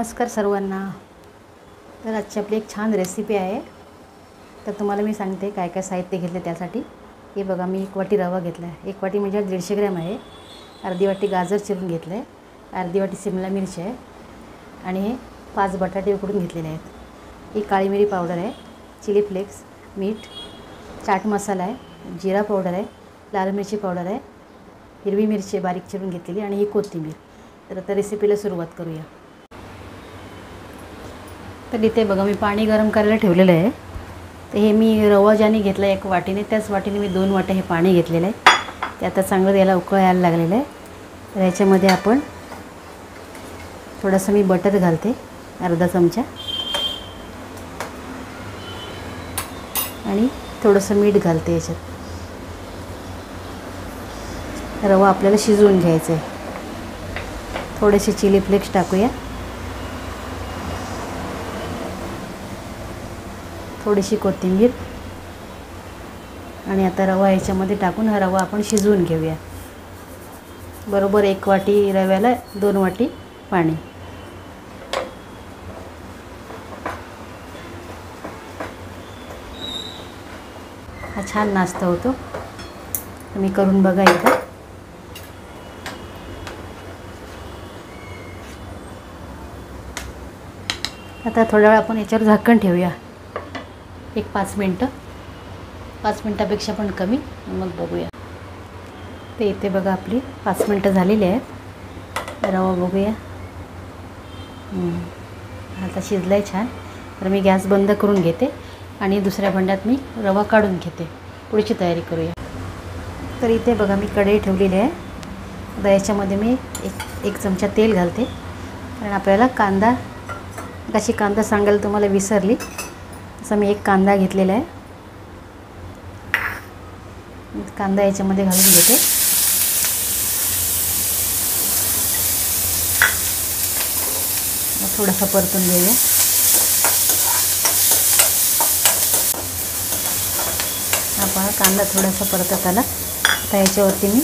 नमस्कार सर्वांना। तर आजची आपली एक छान रेसिपी आहे। तर तुम्हाला मी सांगते काय काय साहित्य घेतले त्यासाठी। हे बघा, मी 1 वाटी रवा घेतला आहे। 1 वाटी म्हणजे 150 ग्रॅम आहे। अर्धी वाटी गाजर चिरून घेतलं आहे, अर्धी वाटी शिमला मिरची आहे आणि हे 5 बटाटे उकडून घेतलेले आहेत। ही काळी मिरी पावडर आहे, चिली फ्लेक्स, मीठ, चाट मसाला आहे, जिरा पावडर आहे, लाल मिरची पावडर आहे, हिरवी मिरची बारीक चिरून घेतलेली आणि ही कोथिंबीर। तर आता रेसिपीला सुरुवात करूया। तर इथे बघा, मी पाणी गरम करायला ठेवलेलं आहे। तर हे मी रवा ज्याने घेतला 1 वाटीने, त्याच वाटीने मी 2 वाट्या हे पाणी घेतलेलं आहे। ते आता चांगलं याला उकळ यायला लागलेलं आहे। तर ह्याच्यामध्ये आपण थोडंसं मी बटर घालते, अर्धा चमचा, आणि थोडंसं मीठ घालते याच्यात। रवा आपल्याला शिजवून घ्यायचा आहे। थोडेसे चिली फ्लेक्स टाकूया, थोडीशी कोथिंबीर, आणि आता रवा याच्यामध्ये टाकून हा रवा आपण शिजवून घेऊया। बरोबर 1 वाटी रव्याला 2 वाटी पाणी। हा छान नाश्ता होतो, तुम्ही करून बघा एकदा। आता थोडा वेळ आपण याच्यावर झाकण ठेवूया, एक 5 मिनटं, 5 मिनटापेक्षा पण कमी, मग बघूया। ते इथे बघा, आपली 5 मिनटं झालेली आहेत। रवा बघूया, आता शिजला आहे छान। तर मी गॅस बंद करून घेते आणि दुसऱ्या भांड्यात मी रवा काढून घेते, पुढची तयारी करूया। तर इथे बघा, मी कढई ठेवलेली आहे। आता याच्यामध्ये मी एक चमचा तेल घालते, कारण आपल्याला कांदा, कशी कांदा सांगायला तुम्हाला विसरली, तसं मी 1 कांदा घेतलेला आहे। कांदा याच्यामध्ये घालून घेते। थोडासा परतून घेऊया। हा कांदा थोडासा परतत आला, आता याच्यावरती मी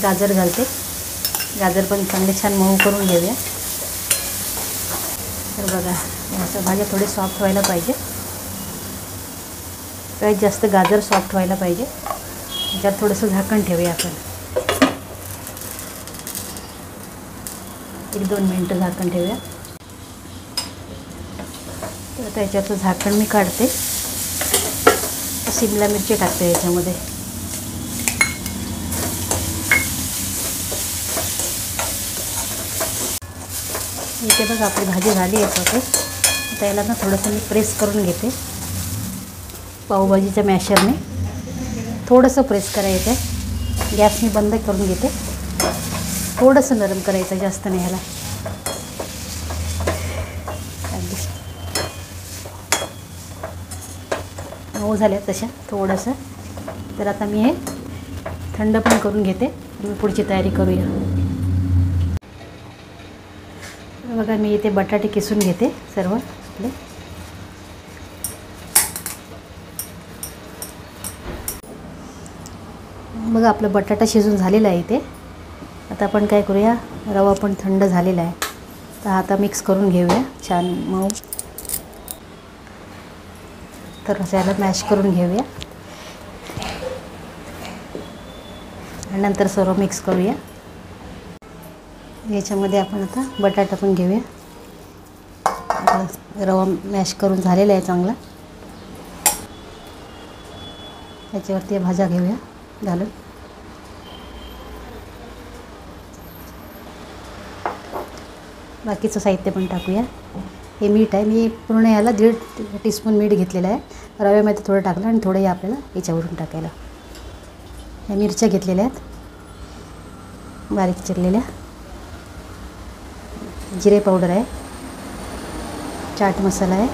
गाजर घालते। गाजर पण चांगले छान मऊ करून घेऊया। तर बघा, याच्या भाज्या थोडे सॉफ्ट व्हायला पाहिजे, सगळ्यात जास्त गाजर सॉफ्ट व्हायला पाहिजे। त्याच्यात थोडंसं झाकण ठेवूया आपण, 1-2 मिनटं झाकण ठेवूया। तर त्याच्याचं झाकण मी काढते, शिमला मिरची टाकते याच्यामध्ये। इथे बघा, आपली भाजी झाली याच्यामध्ये। आता याला ना थोडंसं मी प्रेस करून घेते, पावभाजीच्या मॅशरने थोडंसं प्रेस करायचं आहे। गॅस मी बंद करून घेते, थोडंसं नरम करायचं, जास्त नाही ह्याला। मऊ झाल्या तशा थोडंसं। तर आता मी हे थंड पण करून घेते आणि पुढची तयारी करूया। बघा, मी इथे बटाटे किसून घेते सर्व आपले। बघा, आपला बटाटा शिजून झालेला आहे इथे। आता आपण काय करूया, रवा पण थंड झालेला आहे, तर आता मिक्स करून घेऊया छान मऊ। तर याला मॅश करून घेऊया आणि नंतर सर्व मिक्स करूया। याच्यामध्ये आपण आता बटाटा पण घेऊया। रवा मॅश करून झालेला आहे चांगला। याच्यावरती भाज्या घेऊया घालून। बाकीचं साहित्य पण टाकूया। हे मीठ आहे, मी पूर्ण याला 1.5 टीस्पून मीठ घेतलेलं आहे। रव्यामध्ये थोडं टाकलं आणि थोडं आपल्याला याच्यावरून टाकायला। या मिरच्या घेतलेल्या आहेत बारीक चिरलेल्या, जिरे पावडर आहे, चाट मसाला आहे,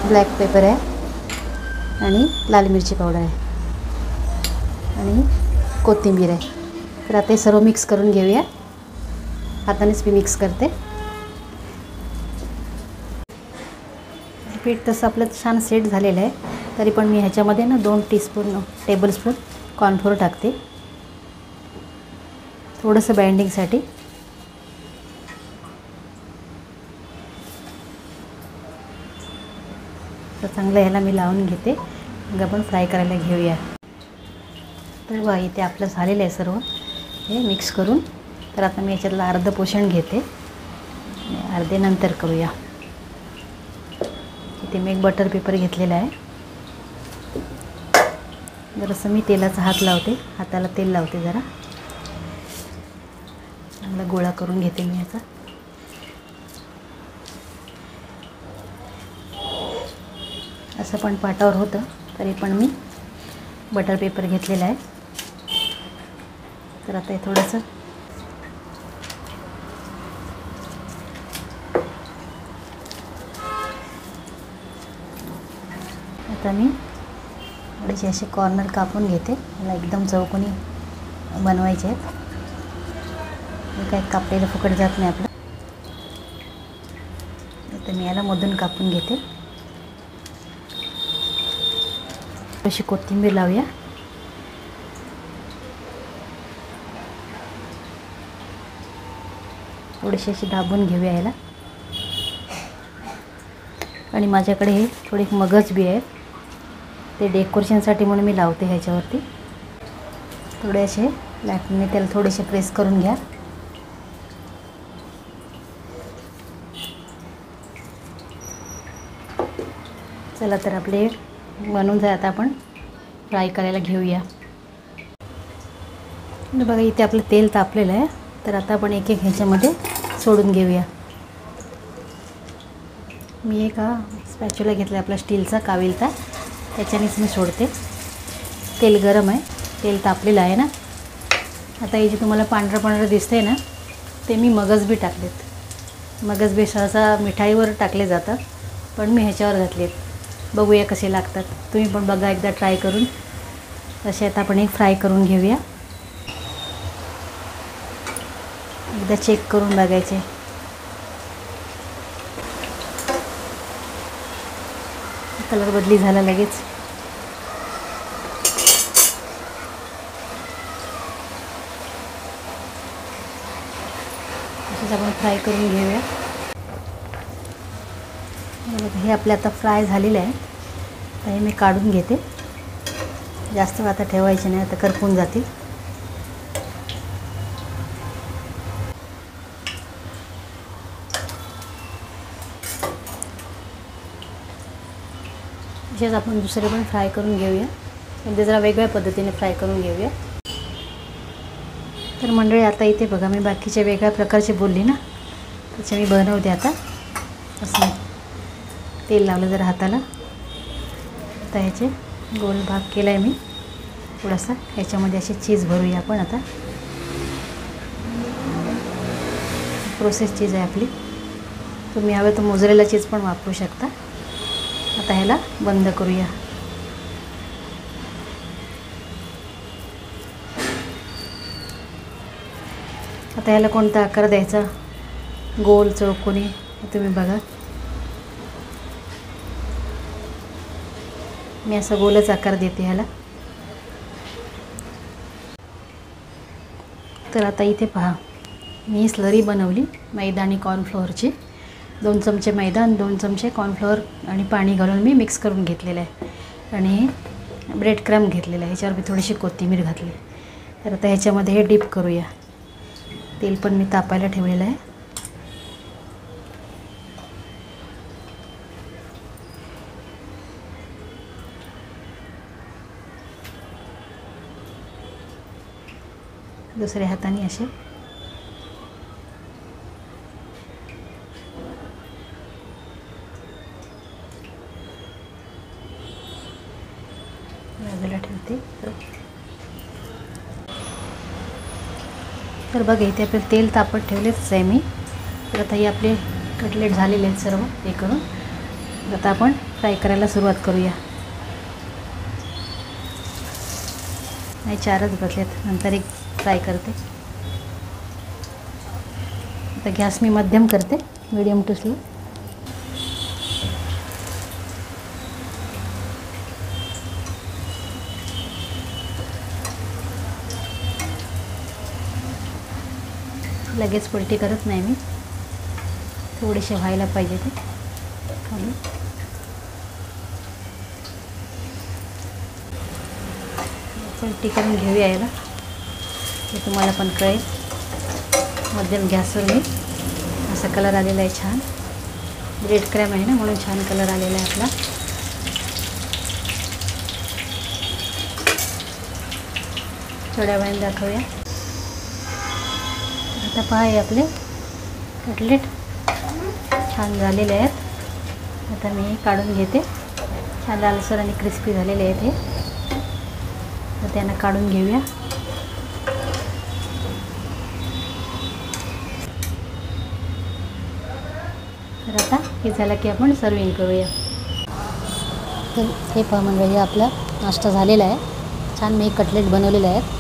ब्लॅक पेपर आहे आणि लाल मिरची पावडर आहे आणि कोथिंबीर आहे। तर आता हे सर्व मिक्स करून घेऊया, हातानेच मी मिक्स करते। पीठ तसं आपलं छान सेट झालेलं आहे, तरी पण मी ह्याच्यामध्ये ना 2 टेबलस्पून कॉर्नफ्लोअर टाकते, थोडंसं बाइंडिंगसाठी। चांगलं ह्याला मी लावून घेते, मग आपण फ्राय करायला घेऊया. तर बघा इथे आपलं झालेलं आहे सर्व हे मिक्स करून. तर आता मी याच्यातलं अर्धं पोषण घेते आणि अर्धे नंतर करूया. इथे मी एक बटर पेपर घेतलेला आहे. जरासं मी तेलाचा हात लावते, हाताला तेल लावते, जरा चांगला गोळा करून घेते मी याचा. असं पण पाटावर होतं, तरी पण मी बटर पेपर घेतलेला आहे. तर आता हे थोडंसं आता मी थोडेसे असे कॉर्नर कापून घेते. मला एकदम चौकोनी बनवायचे आहेत. हे काय कापलेलं फुकट जात नाही आपलं. आता मी याला मधून कापून घेते. अशी कोथिंबीर लावूया. थोडीशी अशी दाबून घेऊया याला. आणि माझ्याकडे हे थोडे मगज बी आहेत, ते डेकोरेशनसाठी म्हणून मी लावते ह्याच्यावरती. थोडे असे लाटणे त्याला थोडेसे प्रेस करून घ्या. चला तर आपले बनवून जाय. आता आपण फ्राय करायला घेऊया. बघा इथे आपलं तेल तापलेलं आहे. तर आता आपण एक एक ह्याच्यामध्ये सोडून घेऊया. मी एक स्पॅच्युला घेतला आपला स्टीलचा काविलचा, त्याच्यानेच मी सोडते. तेल गरम आहे, तेल तापलेलं आहे ना. आता हे जे तुम्हाला पांढरं पांढरं दिसतंय ना, ते मी मगज बी टाकलेत. मगज बी सहसा मिठाईवर टाकले जातात, पण मी ह्याच्यावर घातलेत. बघूया कसे लागतात. तुम्ही पण बघा एकदा ट्राय करून. तसे आता आपण एक फ्राय करून घेऊया. एकदा चेक करून बघायचे. कलर बदली झाला लगेच. तसेच आपण फ्राय करून घेऊया. हे आपले आता फ्राय झालेले आहे. तर हे मी काढून घेते. जास्त आता ठेवायचे नाही, आता करपून जातील. तसेच आपण दुसरे पण फ्राय करून घेऊया. म्हणजे जरा वेगळ्या पद्धतीने फ्राय करून घेऊया. तर मंडळी आता इथे बघा, मी बाकीच्या वेगळ्या प्रकारचे बोलली ना, त्याचे मी बनवते आता. असं तेल लावलं जरा हाताला. आता ह्याचे गोल भाग केला आहे मी थोडासा. ह्याच्यामध्ये अशी चीज भरूया आपण आता. प्रोसेस चीज आहे आपली. तुम्ही हवे तर मोझरेला चीज पण वापरू शकता. आता ह्याला बंद करूया. आता ह्याला कोणता आकार द्यायचा, गोल चौकोनी, हे तुम्ही बघा. मी असा गोलच आकार देते ह्याला. तर आता इथे पहा, मी स्लरी बनवली मैदा आणि कॉर्नफ्लोअरची. 2 चमचे मैदा आणि 2 चमचे कॉर्नफ्लोअर आणि पाणी घालून मी मिक्स करून घेतलेलं आहे. आणि ब्रेड क्रम्ब घेतलेला आहे. ह्याच्यावर मी थोडीशी कोथिंबीर घातली. तर आता ह्याच्यामध्ये हे डीप करूया. तेल पण मी तापायला ठेवलेलं आहे. दुसऱ्या हाताने असे बाजूला ठेवते. तर बघा इथे आपलं तेल तापत ठेवलेच आहे मी. तर आता हे आपले कटलेट झालेले आहेत सर्व हे करून. आता आपण फ्राय करायला सुरुवात करूया. नाही 4च बसलेत, नंतर एक फ्राय करते. आता गॅस मी मध्यम करते, मीडियम टू स्लो. लगेच पलटी करत नाही मी, थोडेसे व्हायला पाहिजे ते खाली. चलटी करून घेऊया याला, हे तुम्हाला पण कळेल. मध्यम गॅसवर मी असा कलर आलेला आहे छान. ब्रेड क्रॅम आहे ना, म्हणून छान कलर आलेला आहे आपला. थोड्या वेळाने दाखवूया. आता पहा हे आपले कटलेट छान झालेले आहेत. आता मी काढून घेते. छान लालसर आणि क्रिस्पी झालेले आहेत हे. तर त्यांना काढून घेऊया. तर आता हे झालं की आपण सर्विंग करूया. तर हे पहा मंडळी, आपला नाश्ता झालेला आहे. छान मी कटलेट बनवलेले आहेत.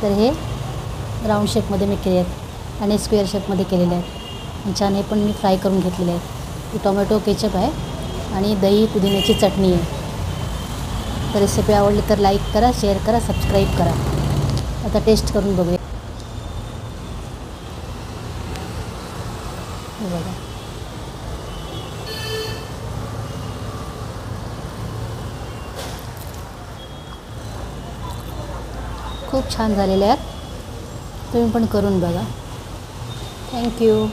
तर हे राऊंड शेपमध्ये मी केले आहेत आणि स्क्वेअर शेपमध्ये केलेले आहेत. आणि छान हे पण मी फ्राय करून घेतलेले आहेत. ही टोमॅटो केचप आहे आणि दही पुदिन्याची चटणी आहे. तर रेसिपी आवडली तर लाईक करा, शेअर करा, सबस्क्राईब करा. आता टेस्ट करून बघूया. हे बघा, खूप छान झालेले आहेत. तुम्ही पण करून बघा. थँक्यू.